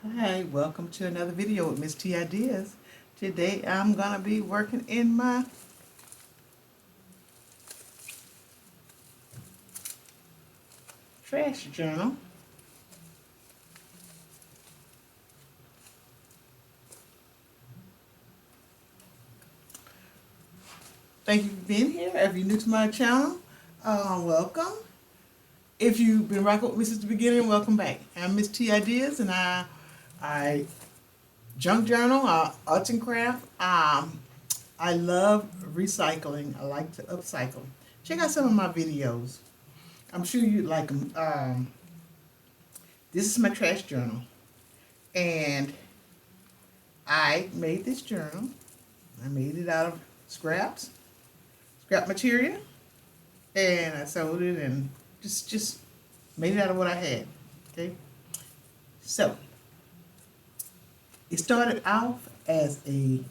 Hi, welcome to another video with Miss T Ideas. Today I'm gonna be working in my trash journal. Thank you for being here. If you're new to my channel, welcome. If you've been rocking with me since the beginning, welcome back. I'm Miss T Ideas, and I junk journal, arts and craft. I love recycling. I like to upcycle. Check out some of my videos. I'm sure you'd like them. This is my trash journal, and I made this journal. I made it out of scrap material, and I sold it and just made it out of what I had. Okay, so it started off as a.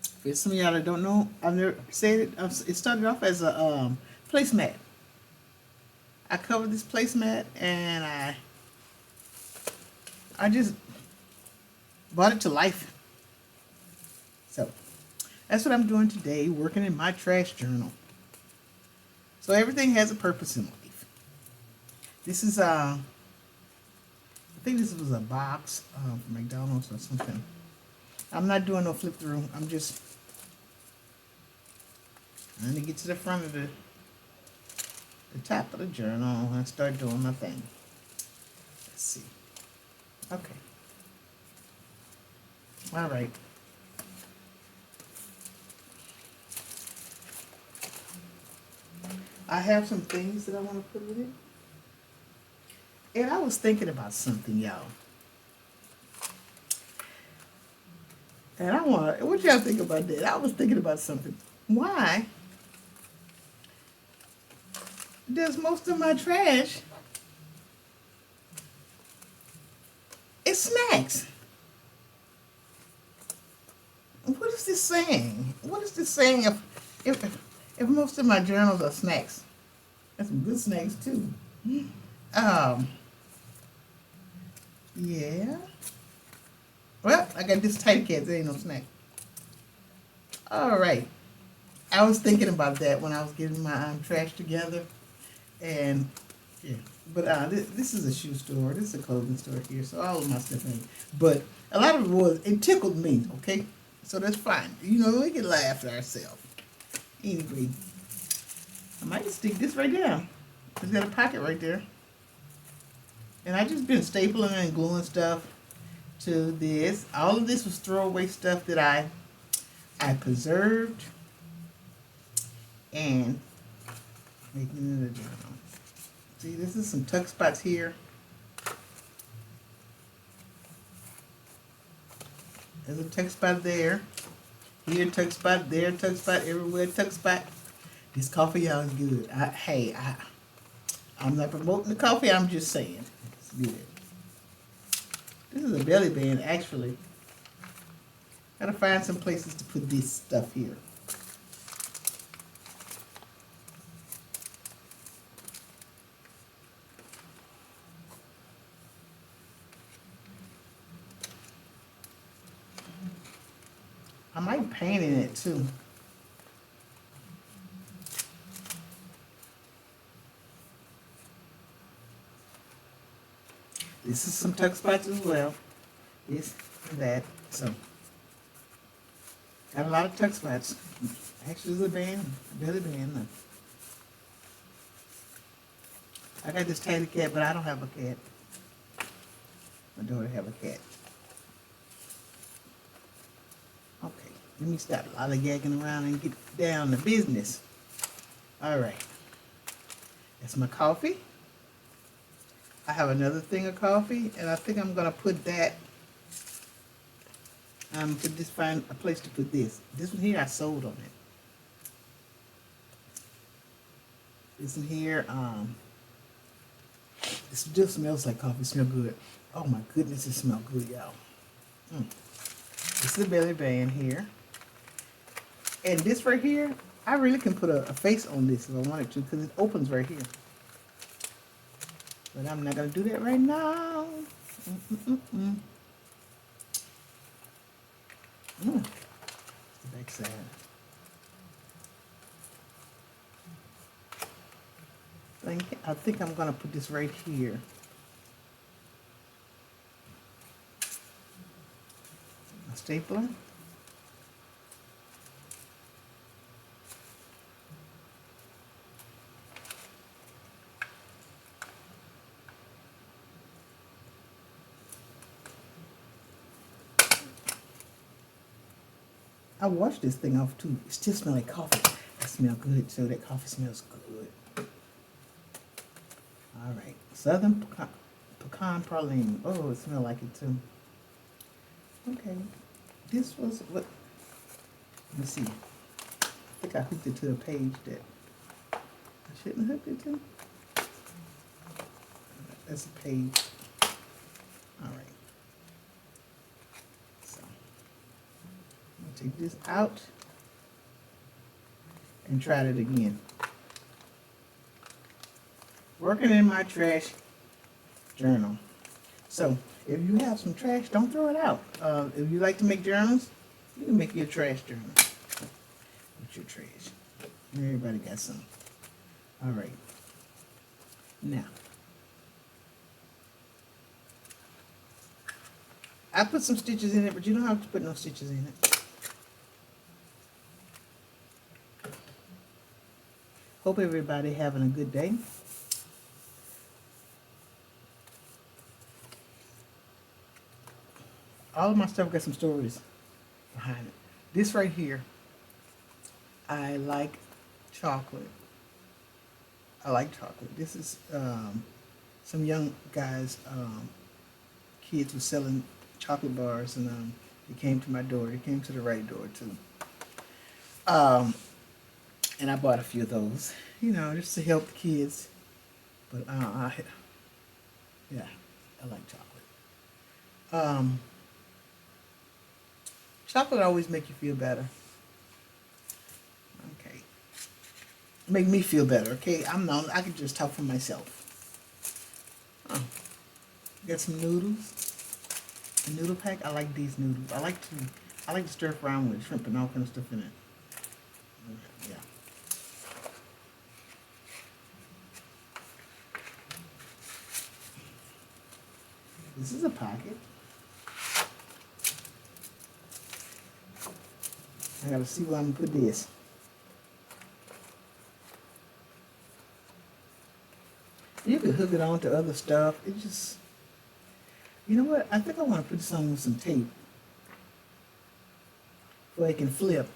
For some of y'all that don't know, I've never said it. It started off as a placemat. I covered this placemat and I just brought it to life. So that's what I'm doing today, working in my trash journal. So everything has a purpose in life. This is I think this was a box from McDonald's or something. I'm not doing no flip through. I'm just trying to get to the front of the top of the journal and start doing my thing. Let's see. Okay. All right. I have some things that I want to put in it. And I was thinking about something, y'all. And what y'all think about that? I was thinking about something. Why does most of my trash is snacks? What is this saying? What is this saying if most of my journals are snacks? That's some good snacks too. Um, yeah. Well, I got this tight cat. There ain't no snack. All right. I was thinking about that when I was getting my trash together, and yeah. But this is a shoe store. This is a clothing store here, so all of my stuff ain't. But a lot of it tickled me. Okay, so that's fine. You know, we can laugh at ourselves. Anyway, I might just stick this right there. It's got a pocket right there, and I just been stapling and gluing stuff to this. All of this was throwaway stuff that I preserved and making it a journal. See, this is some tuck spots here. There's a tuck spot there. Here, tuck spot. There, tuck spot. Everywhere, tuck spot. This coffee, y'all, is good. I'm not promoting the coffee. I'm just saying it's good. This is a belly band, actually. Gotta find some places to put this stuff here. I might paint in it too. This is some tuck spots as well. This and that. So got a lot of tuck spots. Actually, it's a band, belly band. I got this tiny cat, but I don't have a cat. My daughter have a cat. Okay, let me stop lollygagging around and get down to business. All right, that's my coffee. I have another thing of coffee, and I think I'm gonna put that. Find a place to put this. This one here I sold on it. This one here, it still smells like coffee. It smells good. Oh my goodness, it smells good, y'all. This is a belly band here. And this right here, I really can put a face on this if I wanted to, because it opens right here. But I'm not going to do that right now. Mm-mm-mm. Mm. The back side. I think I'm gonna put this right here. A stapler. I washed this thing off too. It still smells like coffee. That smells good, so that coffee smells good. All right, Southern pecan praline. Oh, it smells like it too. Okay, this was what. Let me see. I think I hooked it to a page that I shouldn't have hooked it to. That's a page. All right. So I'm gonna take this out and try it again. Working in my trash journal. So if you have some trash, don't throw it out. If you like to make journals, you can make your trash journal with your trash. Everybody got some. All right. Now, I put some stitches in it, but you don't have to put no stitches in it. Hope everybody having a good day. All of my stuff got some stories behind it. This right here, I like chocolate. I like chocolate. This is some young guys, kids were selling chocolate bars, and they came to my door. They came to the right door too. And I bought a few of those, you know, just to help the kids. But yeah, I like chocolate. Chocolate always make you feel better. Okay, make me feel better. Okay, I can just talk for myself. Got some noodles. A noodle pack. I like these noodles. I like to stir fry with shrimp and all kind of stuff in it. Yeah. This is a pocket. I gotta see where I'm gonna put this. You could hook it on to other stuff. It just, you know what? I think I want to put this on with some tape so it can flip.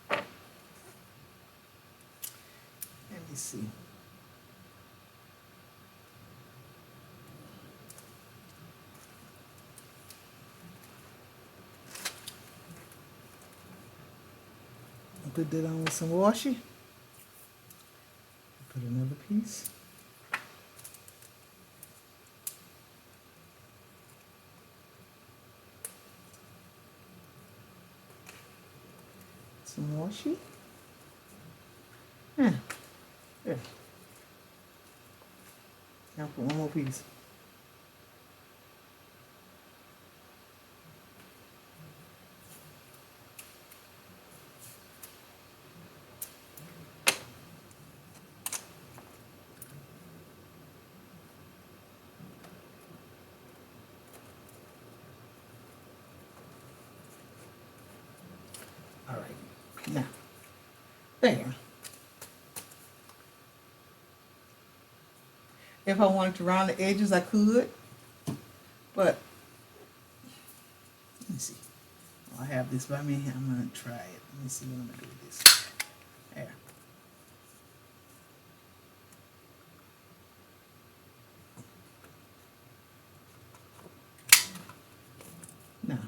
Let me see. Put that on with some washi. Put another piece. Some washi. Yeah. There. Now put one more piece. All right. Now, there. If I wanted to round the edges, I could, but let me see. I have this by me. I'm gonna try it. Let me see what I'm gonna do with this. There. Now,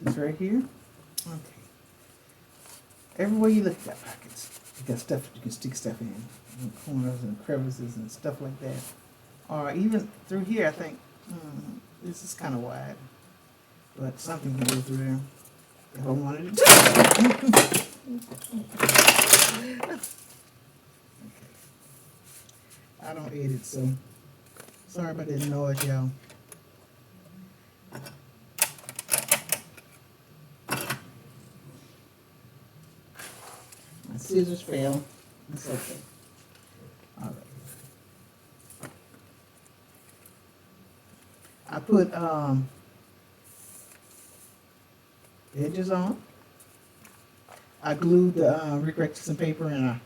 this right here. Okay. Everywhere you look, you got pockets. You got stuff you can stick stuff in corners and crevices and stuff like that. Or even through here, I think this is kind of wide, but something can go through there. if I wanted to. I don't edit, so sorry about that noise, y'all. My scissors fell. It's okay. All right. I put edges on. I glued the Rick Richardson paper and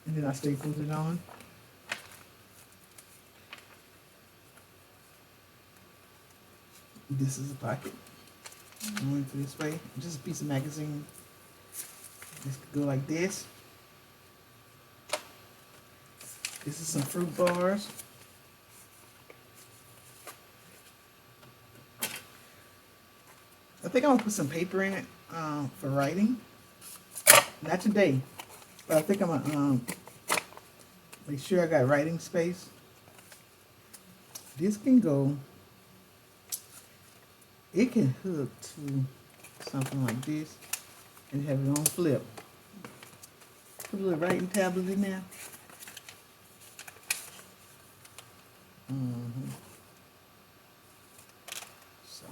then I stapled it on. This is a pocket. Going through this way. Just a piece of magazine. This could go like this. This is some fruit bars. I think I'm gonna put some paper in it for writing. Not today, but I think I'm gonna make sure I got writing space. This can go. It can hook to something like this and have it on flip. Put a little writing tablet in there. So.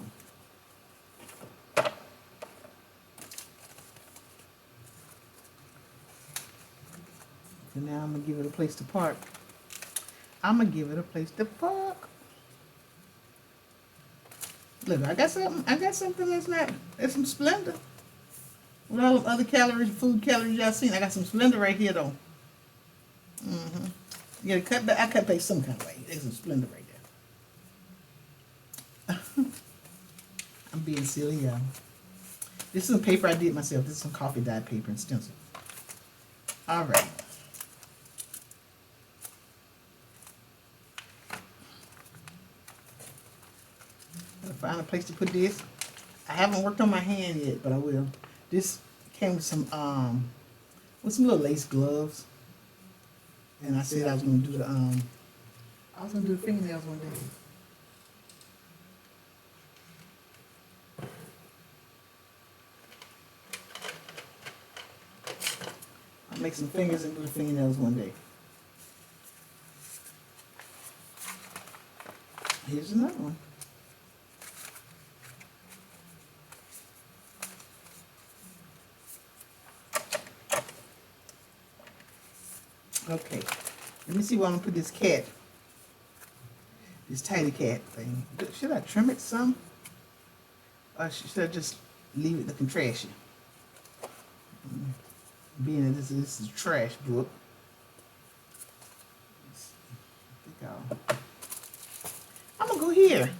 And now I'm gonna give it a place to park. I'm gonna give it a place to park. Look, I got something that's not. It's some Splenda. With all the other calories, food calories y'all seen, I got some Splenda right here though. You gotta cut back. I cut back some kind of way. There's some Splenda right there. I'm being silly, y'all. This is some paper I did myself. This is some coffee dyed paper and stencil. All right. Gotta find a place to put this. I haven't worked on my hand yet, but I will. This came with some little lace gloves. And I said I was gonna do the fingernails one day. I'll make some fingers and do the fingernails one day. Here's another one. Okay, let me see where I'm gonna put this cat. This tiny cat thing. Should I trim it some? Or should I just leave it looking trashy? Being that this is a trash book. I'm gonna go here.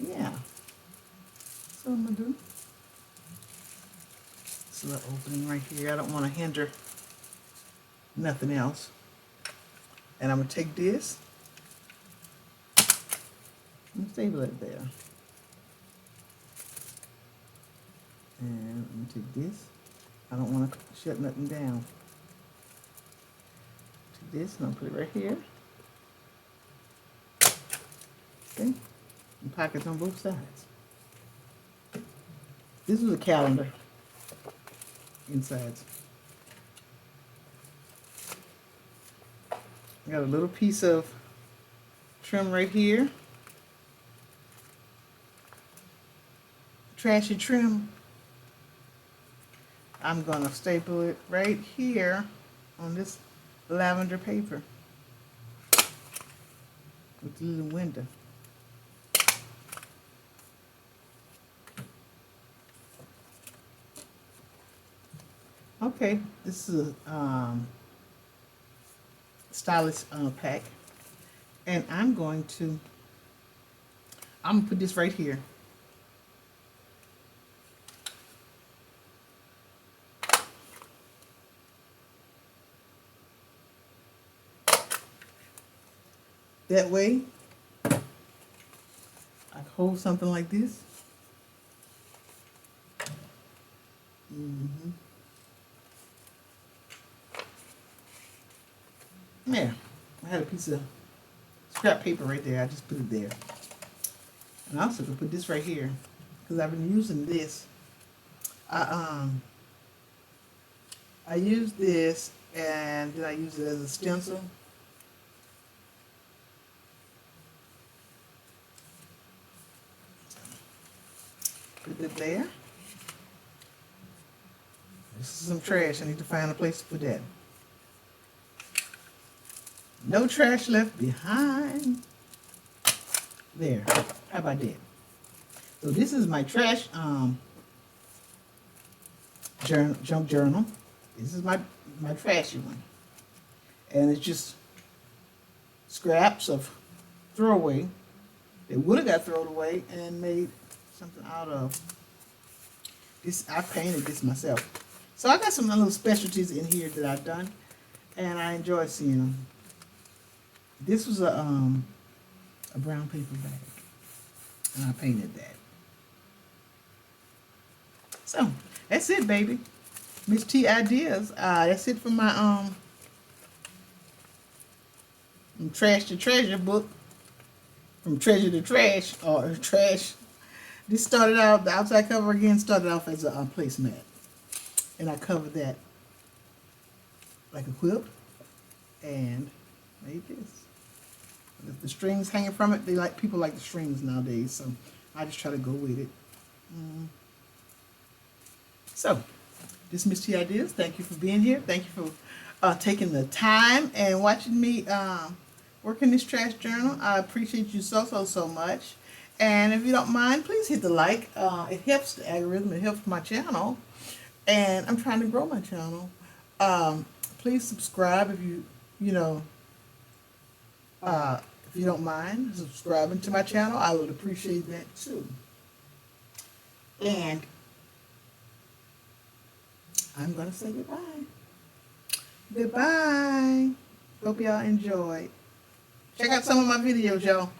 Yeah. That's what I'm gonna do. It's a little opening right here. I don't want to hinder nothing else. And I'm gonna take this and stable it there. And I'm gonna take this. I don't want to shut nothing down. Take this and I'll put it right here. Okay. And pockets on both sides. This is a calendar inside. I got a little piece of trim right here. Trashy trim. I'm gonna staple it right here on this lavender paper with the little window. Okay, this is a stylus pack, and I'm gonna put this right here. That way, I can hold something like this. Yeah, I had a piece of scrap paper right there. I just put it there. And I also could put this right here. because I've been using this. I use this, and then I use it as a stencil. Put it there. This is some trash. I need to find a place to put that. No trash left behind. There. How about that? So this is my trash junk journal. This is my trashy one. And it's just scraps of throwaway. They would have got thrown away and made something out of. This, I painted this myself. So I got some little specialties in here that I've done, and I enjoy seeing them. This was a brown paper bag, and I painted that. So that's it, baby. Miss T Ideas. That's it for my from trash to treasure book. From treasure to trash, or trash. This started out, the outside cover again started off as a placemat. And I covered that like a quilt and made this. The strings hanging from it, people like the strings nowadays, so I just try to go with it. So, this is Miss T Ideas. Thank you for being here. Thank you for taking the time and watching me work in this trash journal. I appreciate you so much. And if you don't mind, please hit the like. It helps the algorithm. It helps my channel. And I'm trying to grow my channel. Please subscribe if you don't mind subscribing to my channel. I would appreciate that too. And I'm going to say goodbye. Goodbye. Hope y'all enjoyed. Check out some of my videos, y'all.